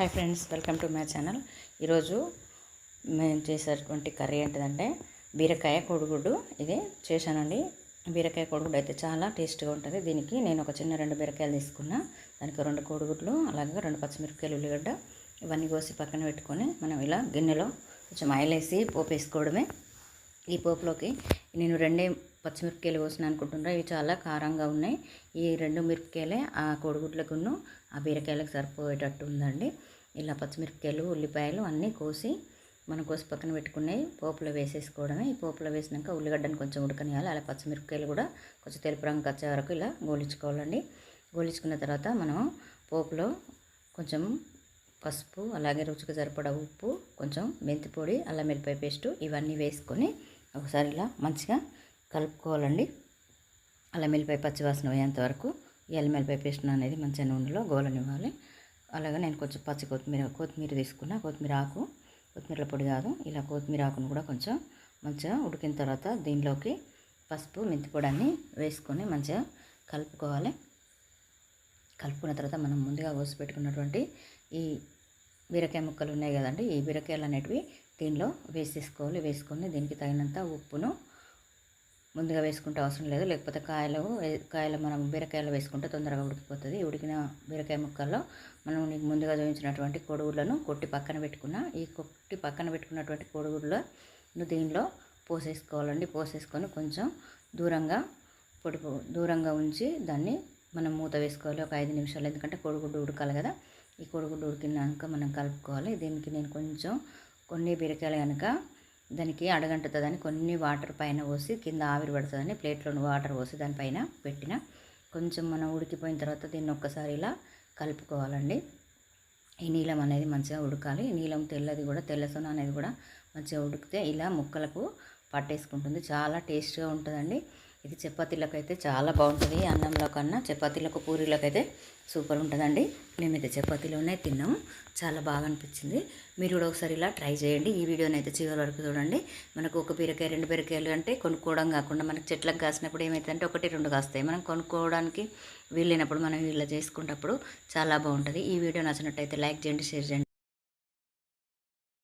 Hi friends, welcome to my channel. ఈరోజు మేము చేసేటువంటి కర్రీ ఏంటిదంటే బీరకాయ కోడిగుడ్డు. ఇది చేశానండి. బీరకాయ కోడిగుడ్డు అయితే చాలా టేస్ట్గా ఉంటుంది. దీనికి నేను ఒక చిన్న 2 బీరకాయలు తీసుకున్నా, దానికి 2 కోడిగుడ్లు, అలాగే 2 పచ్చిమిరపకాయలు, ఉల్లిగడ్డ ఇవన్నీ కోసి పక్కన పెట్టుకొని మనం ఇలా గిన్నెలో కొంచెం ఆయిల్ వేసి పోపు వేసుకోవడమే. ఈ పోపులోకి నేను 2 పచ్చిమిరపకాయలు కోసిన అనుకుంటున్నా. ఇవి చాలా కారంగా ఉన్నాయి. ఈ 2 మిరపకాయలే ఆ కోడిగుడ్లకును ఆ బీరకాయలకు సరిపోయేటట్టు ఉందండి. ఇలా పచ్చిమిరపకాయలు, ఉల్లిపాయలు అన్నీ మనం కోసి పక్కన పెట్టుకున్నాయి పోపులో వేసేసుకోవడమే. ఈ పోపులో వేసినాక ఉల్లిగడ్డను కొంచెం ఉడకనియాలి. అలా పచ్చిమిరపకాయలు కూడా కొంచెం తెలుపు రంగు వచ్చే వరకు ఇలా గోలించుకోవాలండి. గోలించుకున్న తర్వాత మనం పోపులో కొంచెం పసుపు, అలాగే రుచికి సరిపడా ఉప్పు, కొంచెం మెంతి పొడి, అల్లం వెల్లిపాయ పేస్టు ఇవన్నీ వేసుకొని ఒకసారి ఇలా మంచిగా కలుపుకోవాలండి. అల్లం వెల్లిపాయ పచ్చివాసన పోయేంత వరకు ఈ అల్లం వెల్లిపాయ పేస్ట్ అనేది మంచిగా నూనెలో గోలనివ్వాలి. అలాగే నేను కొంచెం పచ్చి కొత్తిమీర తీసుకున్నా. కొత్తిమీర పొడి కాదు, ఇలా కొత్తిమీర ఆకును కూడా కొంచెం మంచిగా ఉడికిన తర్వాత దీనిలోకి పసుపు, మెంతి పొడి అన్నీ వేసుకొని మంచిగా కలుపుకోవాలి. కలుపుకున్న తర్వాత మనం ముందుగా కోసి పెట్టుకున్నటువంటి ఈ బీరకాయ ముక్కలు ఉన్నాయి కదండి, ఈ బీరకాయలు అనేటివి దీనిలో వేసేసుకోవాలి. వేసుకొని దీనికి తగినంత ఉప్పును ముందుగా వేసుకుంటే అవసరం లేదు, లేకపోతే కాయలు మనం బీరకాయలు వేసుకుంటే తొందరగా ఉడికిపోతుంది. ఉడికిన బీరకాయ ముక్కల్లో మనం ముందుగా చూపించినటువంటి కోడిగుడ్లను కొట్టి పక్కన పెట్టుకున్నటువంటి కోడిగుడ్లను దీనిలో పోసేసుకోవాలండి. పోసేసుకొని కొంచెం దూరంగా ఉంచి దాన్ని మనం మూత వేసుకోవాలి ఒక 5 నిమిషాలు. ఎందుకంటే కోడిగుడ్డు ఉడకాలి కదా. ఈ కోడిగుడ్డు ఉడికినాక మనం కలుపుకోవాలి. దీనికి నేను కొన్ని బీరకాయలు కనుక దానికి అడగంటుతుందని కొన్ని వాటర్ పైన పోసి కింద ఆవిరి పడుతుందని ప్లేట్లో వాటర్ పోసి దానిపైన పెట్టిన. కొంచెం మనం ఉడికిపోయిన తర్వాత దీన్ని ఒక్కసారి ఇలా కలుపుకోవాలండి. ఈ నీలం అనేది మంచిగా ఉడకాలి. నీలం తెల్ల సొన అనేది కూడా మంచిగా ఉడికితే ఇలా ముక్కలకు పట్టేసుకుంటుంది. చాలా టేస్ట్గా ఉంటుందండి. ఇది చపాతీలకు అయితే చాలా బాగుంటుంది. అన్నంలో కన్నా చపాతీలకు, పూరీలకు అయితే సూపర్ ఉంటుందండి. మేమైతే చపాతీలోనే తిన్నాము. చాలా బాగా అనిపించింది. మీరు కూడా ఒకసారి ఇలా ట్రై చేయండి. ఈ వీడియోని అయితే చివరి వరకు చూడండి. మనకు ఒక బీరకాయ, 2 బీరకాయలు అంటే కొనుక్కోవడం కాకుండా మనకు చెట్లకు కాసినప్పుడు ఏమవుతుందంటే 1, 2 కాస్తాయి. మనం కొనుక్కోవడానికి వీలైనప్పుడు మనం ఇలా చేసుకున్నప్పుడు చాలా బాగుంటుంది. ఈ వీడియో నచ్చినట్టయితే లైక్ చేయండి, షేర్ చేయండి.